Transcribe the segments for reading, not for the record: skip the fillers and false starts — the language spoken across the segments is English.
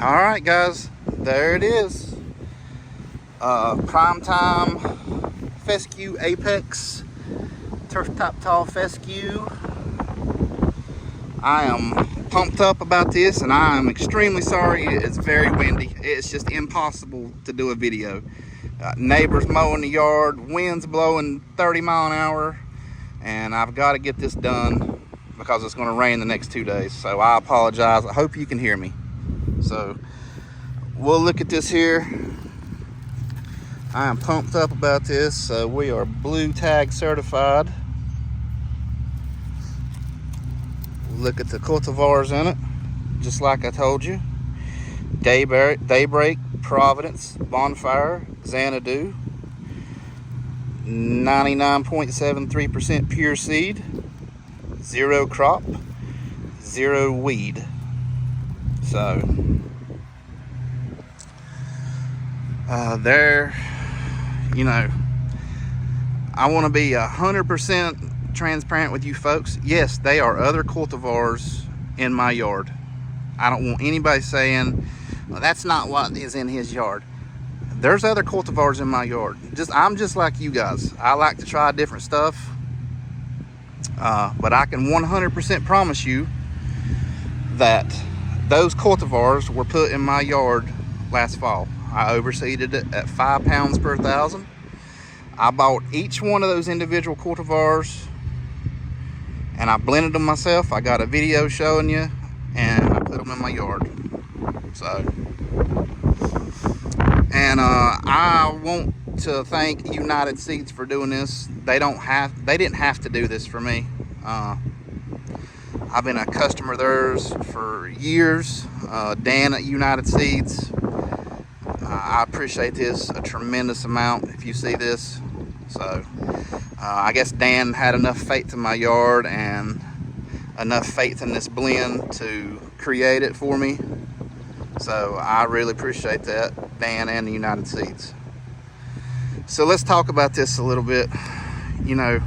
All right, guys, there it is. Primetime Fescue Apex Turf Top Tall Fescue. I am pumped up about this, and I am extremely sorry. It's very windy. It's just impossible to do a video. Neighbors mowing the yard, winds blowing 30 mile an hour, and I've got to get this done because it's going to rain the next 2 days. So I apologize. I hope you can hear me. So we'll look at this here. I am pumped up about this. We are blue tag certified. Look at the cultivars in it, just like I told you. Daybreak, Providence, Bonfire, Xanadu, 99.73% pure seed, 0 crop, 0 weed. So there, you know, I want to be 100% transparent with you folks. Yes, they are other cultivars in my yard. I don't want anybody saying, well, that's not what is in his yard. There's other cultivars in my yard. I'm just like you guys. I like to try different stuff, but I can 100% promise you that those cultivars were put in my yard last fall. I overseeded it at 5 pounds per thousand. I bought each one of those individual cultivars and I blended them myself. I got a video showing you, and I put them in my yard. So, and I want to thank United Seeds for doing this. They didn't have to do this for me. I've been a customer of theirs for years. Dan at United Seeds, I appreciate this a tremendous amount if you see this. So I guess Dan had enough faith in my yard and enough faith in this blend to create it for me. So I really appreciate that, Dan and the United Seeds. So let's talk about this a little bit. You know,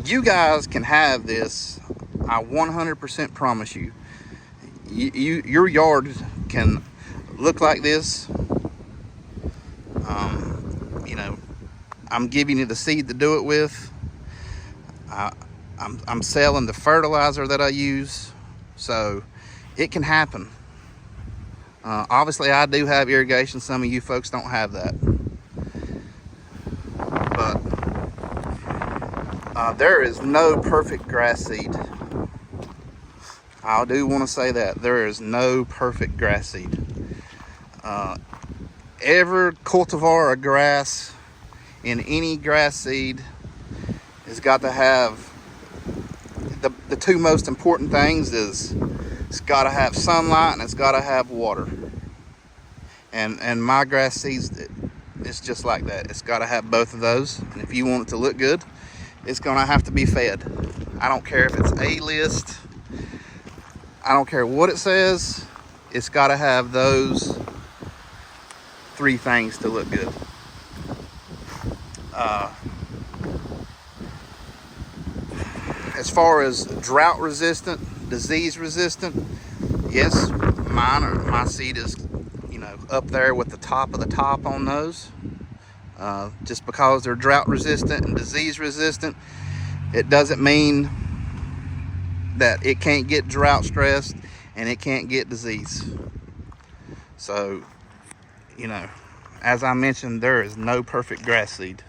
you guys can have this. I 100% promise you. Your yard can look like this. You know, I'm giving you the seed to do it with. I'm selling the fertilizer that I use, so it can happen. Obviously, I do have irrigation. Some of you folks don't have that, but there is no perfect grass seed. I do want to say that there is no perfect grass seed. Every cultivar of grass in any grass seed has got to have the two most important things is it's got to have sunlight and it's got to have water. And my grass seeds, it's just like that. It's got to have both of those. And if you want it to look good, it's going to have to be fed. I don't care if it's A-list. I don't care what it says. It's got to have those 3 things to look good. As far as drought resistant, disease resistant, yes, my seed is, you know, up there with the top of the top on those. Just because they're drought resistant and disease resistant, it doesn't mean that it can't get drought stressed and it can't get disease. So, you know, as I mentioned, there is no perfect grass seed.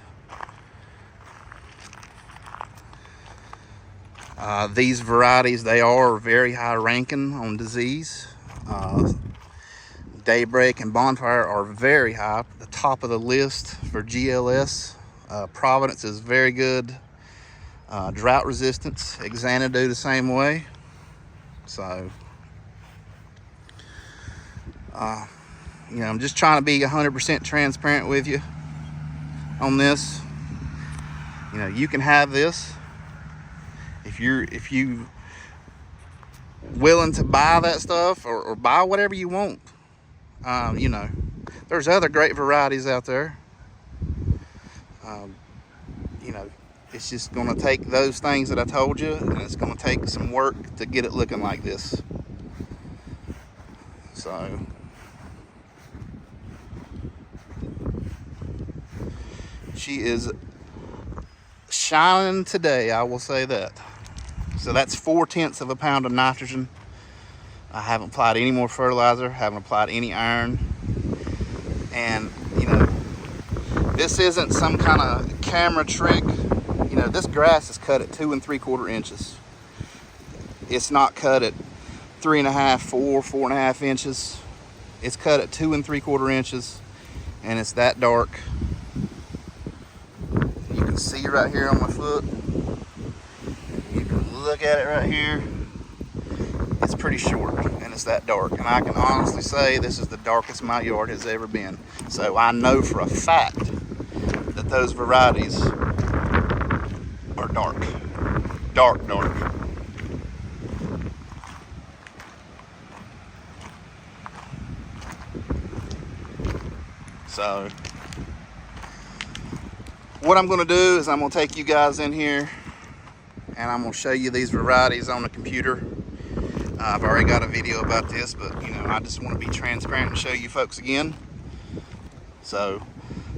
These varieties, they are very high ranking on disease. Daybreak and Bonfire are very high, the top of the list for GLS. Providence is very good. Drought resistance, Xanadu the same way. So, you know, I'm just trying to be 100% transparent with you on this. You know, you can have this if you willing to buy that stuff or buy whatever you want. You know, there's other great varieties out there. You know, it's just going to take those things that I told you, and it's going to take some work to get it looking like this. So she is shining today, I will say that. So that's 4/10 of a pound of nitrogen. I haven't applied any more fertilizer, haven't applied any iron. And, you know, this isn't some kind of camera trick. You know, this grass is cut at 2 3/4 inches. It's not cut at 3.5, 4.5 inches. It's cut at 2 3/4 inches, and it's that dark. You can see right here on my foot. You can look at it right here. It's pretty short, and it's that dark. And I can honestly say this is the darkest my yard has ever been. So I know for a fact that those varieties are dark. Dark. So what I'm going to do is I'm going to take you guys in here and I'm going to show you these varieties on the computer. I've already got a video about this, but you know, I just want to be transparent and show you folks again. So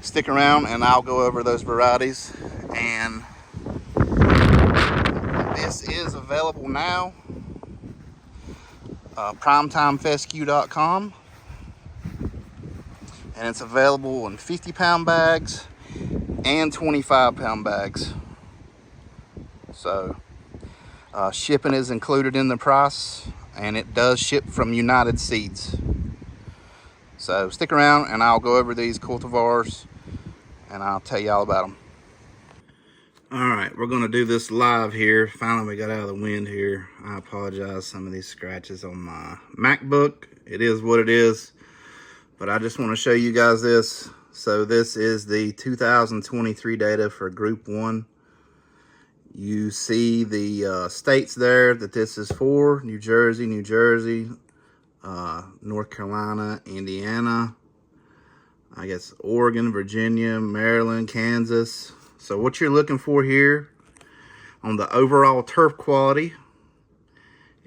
stick around and I'll go over those varieties. And this is available now. PrimetimeFescue.com. And it's available in 50-pound bags and 25-pound bags. So shipping is included in the price, and it does ship from United Seeds. So stick around and I'll go over these cultivars and I'll tell you all about them. All right, we're gonna do this live here. Finally, we got out of the wind here. I apologize, some of these scratches on my MacBook. It is what it is, but I just want to show you guys this. So this is the 2023 data for Group 1. You see the states there that this is for: New Jersey, North Carolina, Indiana, I guess Oregon, Virginia, Maryland, Kansas. So what you're looking for here on the overall turf quality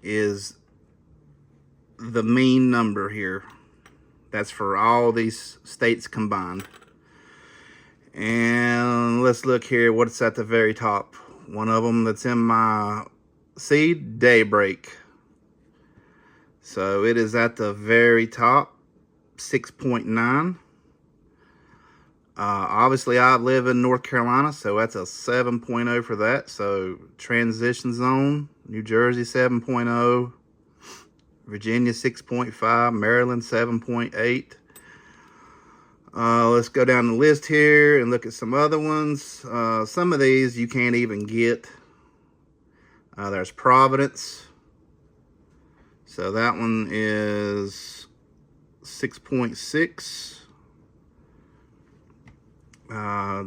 is the mean number here. That's for all these states combined. And let's look here what's at the very top. One of them that's in my seed, Daybreak. So it is at the very top, 6.9. Obviously I live in North Carolina, so that's a 7.0 for that. So transition zone, New Jersey 7.0, Virginia 6.5, Maryland 7.8. Let's go down the list here and look at some other ones. Some of these you can't even get. There's Providence. So that one is 6.6.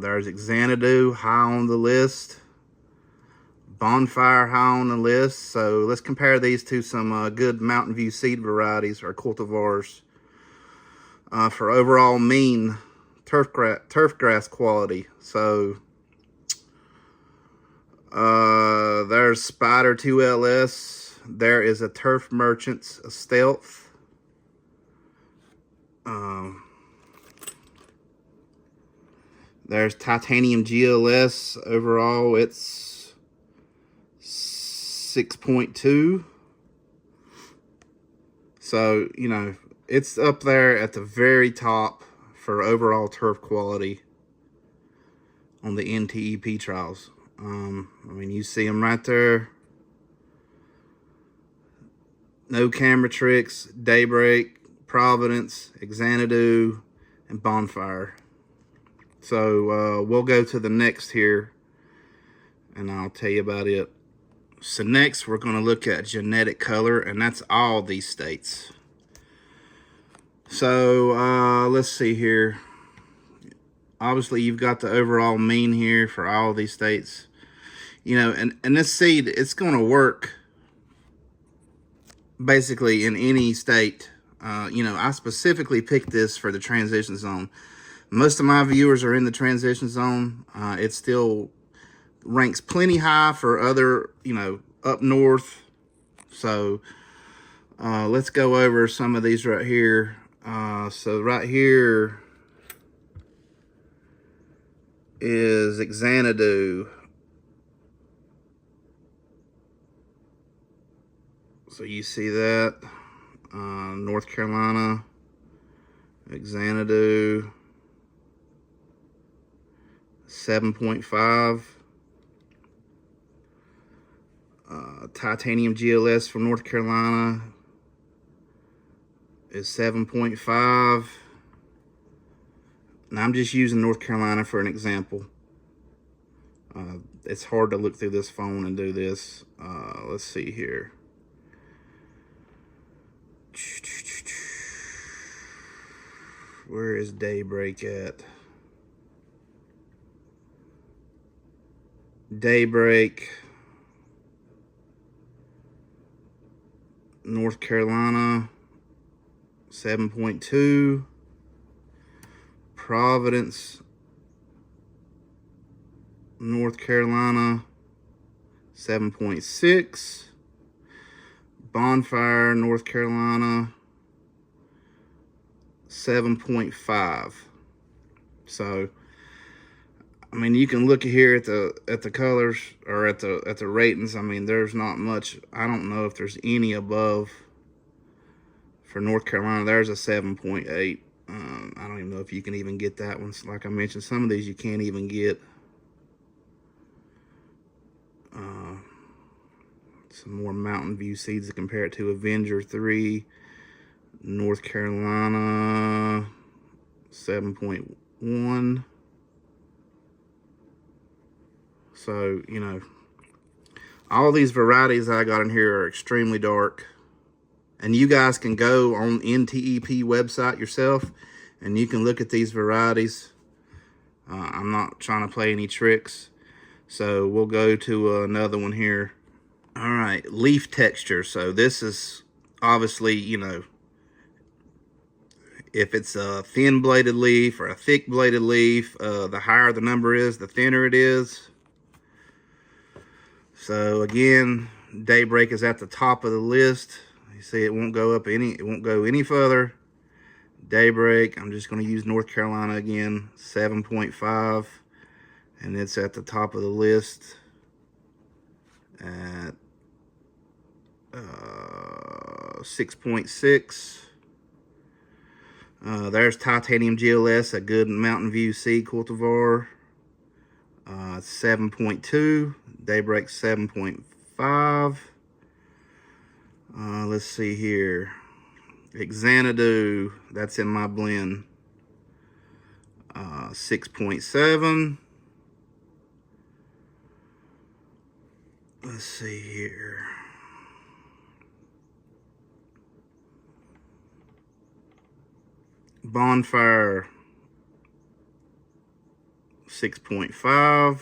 There's Xanadu, high on the list. Bonfire, high on the list. So let's compare these to some good Mountain View seed varieties or cultivars for overall mean turf grass quality. So there's Spider 2LS. There is a Turf Merchants, a Stealth. There's Titanium GLS. Overall, it's 6.2. So, you know, it's up there at the very top for overall turf quality on the NTEP trials. I mean, you see them right there. No Camera Tricks, Daybreak, Providence, Xanadu, and Bonfire. So we'll go to the next here, and I'll tell you about it. So next, we're going to look at genetic color, and that's all these states. So let's see here. Obviously, you've got the overall mean here for all these states. You know, and this seed, it's going to work basically in any state. You know, I specifically picked this for the transition zone. Most of my viewers are in the transition zone. It still ranks plenty high for other, you know, up north. So Let's go over some of these right here. So right here is Xanadu. So you see that, North Carolina, Xanadu, 7.5. Titanium GLS from North Carolina is 7.5. And I'm just using North Carolina for an example. It's hard to look through this phone and do this. Let's see here. Where is Daybreak at? Daybreak, North Carolina, 7.2. Providence, North Carolina, 7.6. Bonfire, North Carolina, 7.5. So, I mean, you can look here at the colors, or at the ratings. I mean, there's not much. I don't know if there's any above. For North Carolina, there's a 7.8. I don't even know if you can even get that one. Like I mentioned, some of these you can't even get. Some more Mountain View seeds to compare it to. Avenger 3, North Carolina, 7.1. So, you know, all these varieties I got in here are extremely dark. And you guys can go on NTEP website yourself, and you can look at these varieties. I'm not trying to play any tricks. So we'll go to another one here. All right, leaf texture. So this is obviously, you know, if it's a thin bladed leaf or a thick bladed leaf, the higher the number is, the thinner it is. So again, Daybreak is at the top of the list. You see, it won't go any further. Daybreak, I'm just going to use North Carolina again, 7.5, and it's at the top of the list at 6.6. There's Titanium GLS, a good Mountain View seed cultivar, 7.2. Daybreak 7.5. Let's see here. Xanadu, that's in my blend, 6.7. Let's see here. Bonfire, 6.5.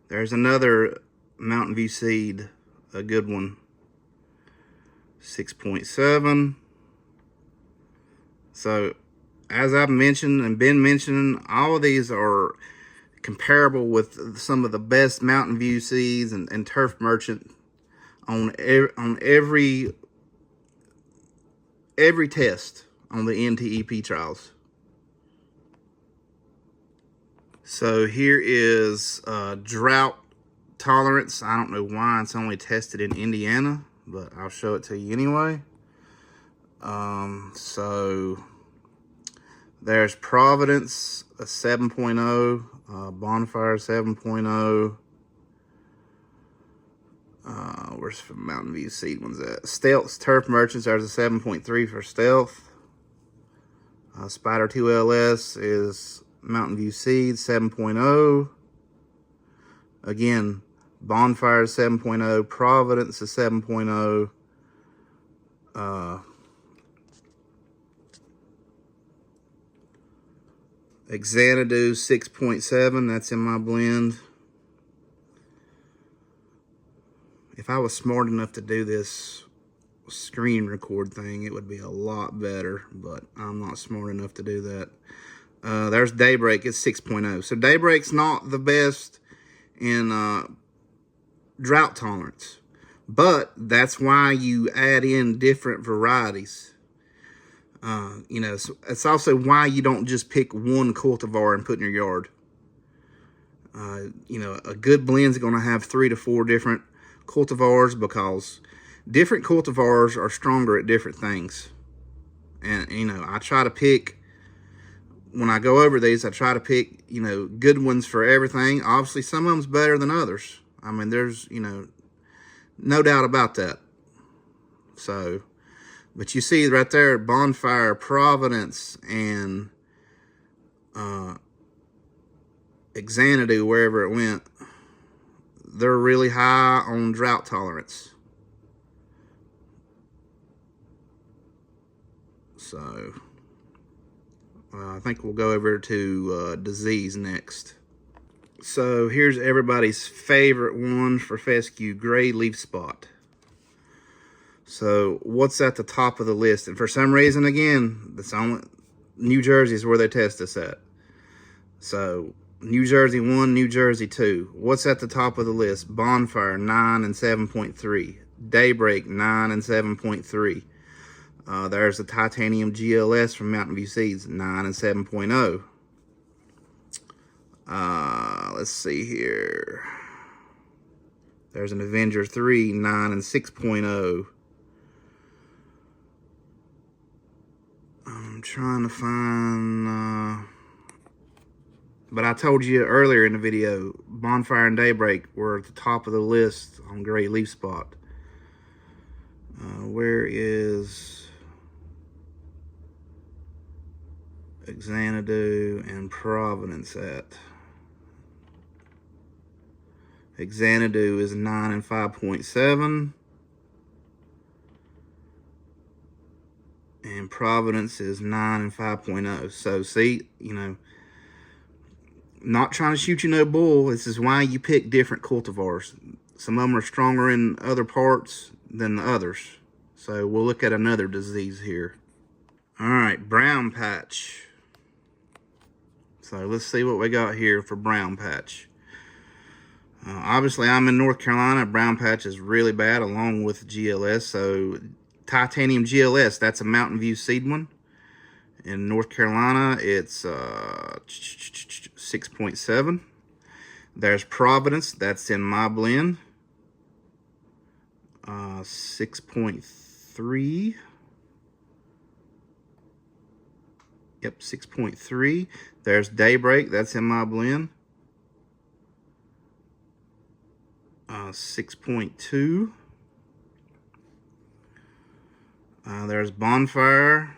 There's another Mountain View seed, a good one, 6.7. So, as I've mentioned and been mentioning, all of these are comparable with some of the best Mountain View seeds and Turf Merchant on every test on the NTEP trials. So here is drought tolerance. I don't know why it's only tested in Indiana, but I'll show it to you anyway. So there's Providence, a 7.0, Bonfire 7.0. Where's the Mountain View seed ones at? Stealth Turf Merchants, there's a 7.3 for Stealth. Spider 2LS is Mountain View seed, 7.0. Again, Bonfire 7.0, Providence is 7.0. Xanadu 6.7, that's in my blend. If I was smart enough to do this screen record thing, it would be a lot better, but I'm not smart enough to do that. There's Daybreak, it's 6.0. So Daybreak's not the best in drought tolerance, But that's why you add in different varieties. You know, it's also why you don't just pick one cultivar and put in your yard. You know, a good blend is going to have 3 to 4 different cultivars, because different cultivars are stronger at different things. And, you know, I try to pick, when I go over these, I try to pick, you know, good ones for everything. Obviously, some of them's better than others. I mean, there's, you know, no doubt about that. So, but you see right there, Bonfire, Providence, and Xanadu, wherever it went, they're really high on drought tolerance. So, I think we'll go over to disease next. So here's everybody's favorite one for fescue, gray leaf spot. So what's at the top of the list? And for some reason, again, that's only New Jersey is where they test us at. So New Jersey 1, New Jersey 2. What's at the top of the list? Bonfire 9 and 7.3. Daybreak 9 and 7.3. There's the Titanium GLS from Mountain View Seeds, 9 and 7.0. Let's see here. There's an Avenger 3, 9 and 6.0. I'm trying to find, but I told you earlier in the video, Bonfire and Daybreak were at the top of the list on gray leaf spot. Where is Xanadu and Providence at? Xanadu is 9 and 5.7. And Providence is 9 and 5.0. So see, you know, not trying to shoot you no bull. This is why you pick different cultivars. Some of them are stronger in other parts than the others. So we'll look at another disease here. All right, brown patch. So let's see what we got here for brown patch. Obviously, I'm in North Carolina. Brown patch is really bad, along with GLS. So Titanium GLS, that's a Mountain View seed one. In North Carolina, it's 6.7. There's Providence, that's in my blend, 6.3. Yep, 6.3. There's Daybreak, that's in my blend, 6.2. There's Bonfire,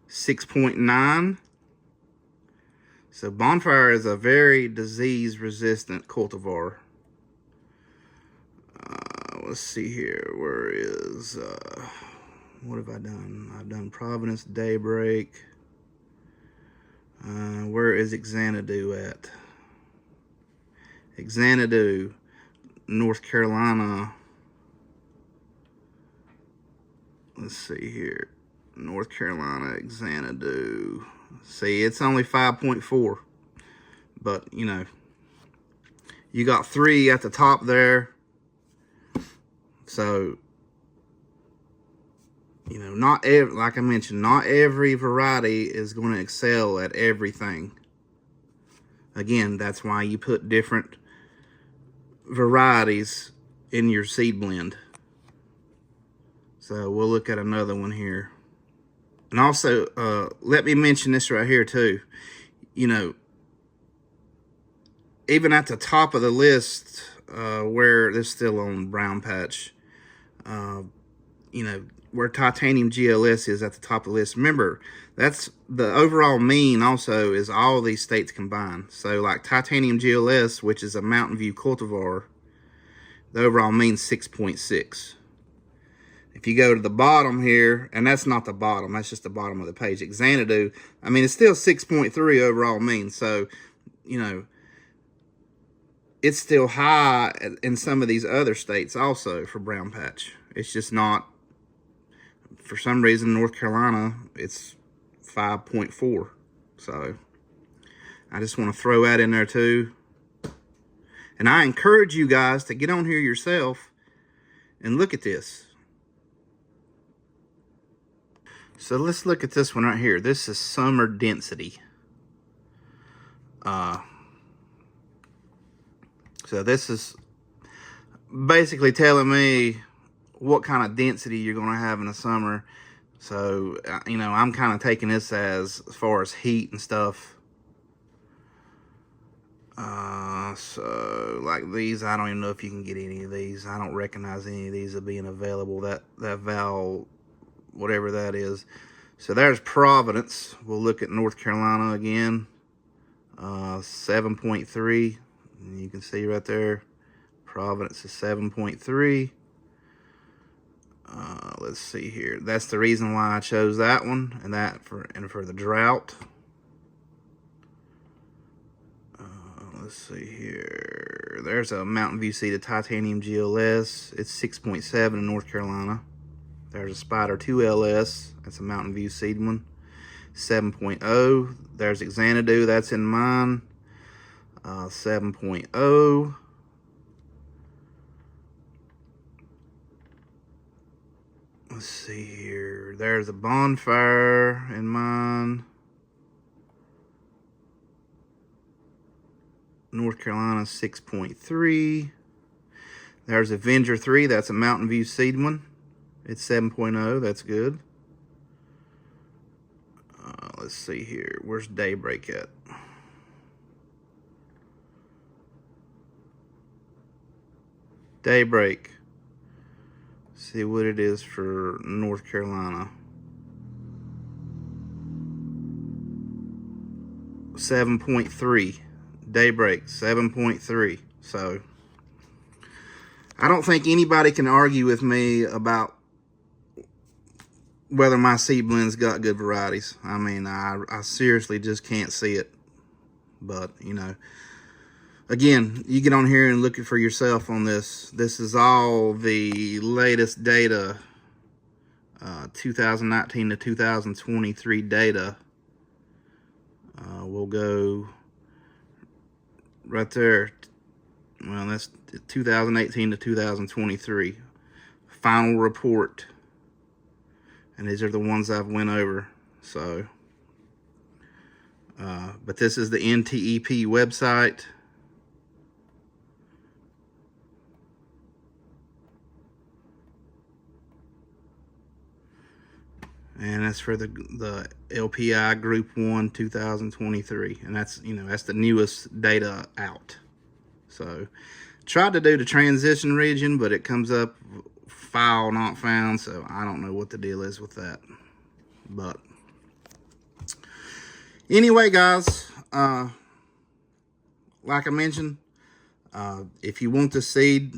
6.9. So Bonfire is a very disease-resistant cultivar. Let's see here. Where is, what have I done? I've done Providence, Daybreak. Where is Xanadu at? Xanadu, North Carolina. Let's see here. North Carolina, Xanadu. See, it's only 5.4. But, you know, you got 3 at the top there. So, you know, not every, like I mentioned, not every variety is going to excel at everything. Again, that's why you put different varieties in your seed blend. So we'll look at another one here. And also, let me mention this right here too. You know, even at the top of the list, where this is still on brown patch, you know, where Titanium GLS is at the top of the list. Remember, that's the overall mean also is all these states combined. So like Titanium GLS, which is a Mountain View cultivar, the overall mean 6.6. If you go to the bottom here, and that's not the bottom, that's just the bottom of the page, Xanadu, I mean, it's still 6.3 overall mean. So, you know, it's still high in some of these other states also for brown patch. It's just not, for some reason, North Carolina, it's 5.4. So, I just want to throw that in there too. And I encourage you guys to get on here yourself and look at this. So let's look at this one right here. This is summer density. So this is basically telling me what kind of density you're going to have in the summer. So, you know, I'm kind of taking this as far as heat and stuff. So like these, I don't even know if you can get any of these. I don't recognize any of these as being available. That Val, whatever that is. So there's Providence. We'll look at North Carolina again. 7.3. You can see right there, Providence is 7.3. Let's see here. That's the reason why I chose that one, and that for the Drought. Let's see here. There's a Mountain View seeded titanium GLS. It's 6.7 in North Carolina. There's a Spider 2 LS. That's a Mountain View seed one. 7.0. There's Xanadu. That's in mine. 7.0. Let's see here. There's a Bonfire in mine. North Carolina 6.3. There's Avenger 3. That's a Mountain View seed one. It's 7.0. That's good. Let's see here. Where's Daybreak at? Daybreak. See what it is for North Carolina. 7.3. Daybreak 7.3. So I don't think anybody can argue with me about whether my seed blend's got good varieties. I mean, I seriously just can't see it. But, you know, again, you get on here and look for yourself on this. This is all the latest data, 2019 to 2023 data. We'll go right there. Well, that's 2018 to 2023. Final report. And these are the ones I've went over. So, but this is the NTEP website. And that's for the LPI Group 1 2023. And that's, you know, that's the newest data out. So, tried to do the transition region, but it comes up file not found. So, I don't know what the deal is with that. But, anyway, guys, like I mentioned, if you want the seed,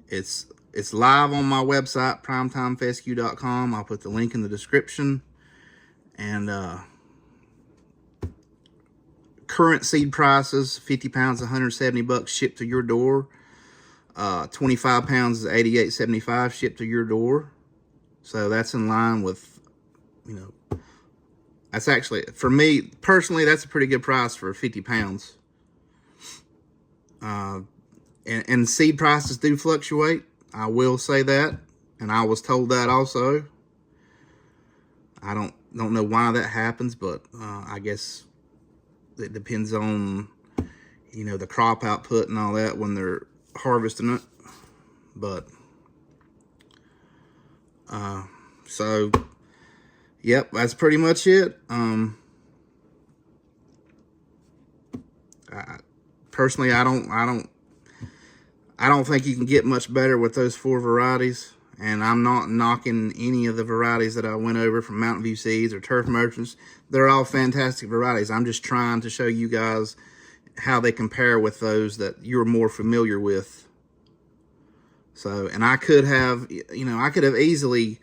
it's live on my website, primetimefescue.com. I'll put the link in the description. And current seed prices, 50 pounds, 170 bucks shipped to your door. 25 pounds is 88.75 shipped to your door. So that's in line with, you know, that's actually, for me personally, that's a pretty good price for 50 pounds. And seed prices do fluctuate. I will say that, and I was told that also. I don't know why that happens, but I guess it depends on, you know, the crop output and all that when they're harvesting it. But so yep, that's pretty much it. Personally, I don't think you can get much better with those 4 varieties. And I'm not knocking any of the varieties that I went over from Mountain View Seeds or Turf Merchants. They're all fantastic varieties. I'm just trying to show you guys how they compare with those that you're more familiar with. So, and I could have, you know, I could have easily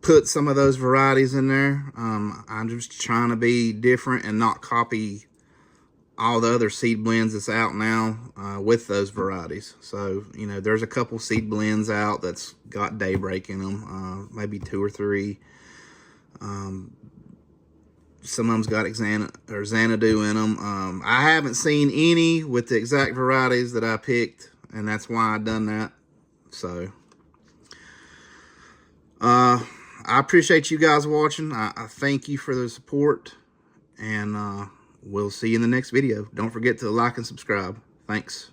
put some of those varieties in there. I'm just trying to be different and not copy all the other seed blends that's out now with those varieties. So, you know, there's a couple seed blends out that's got Daybreak in them, maybe 2 or 3. Some of them's got Xanadu in them. I haven't seen any with the exact varieties that I picked, and that's why I done that. So, I appreciate you guys watching. I thank you for the support, and we'll see you in the next video. Don't forget to like and subscribe. Thanks.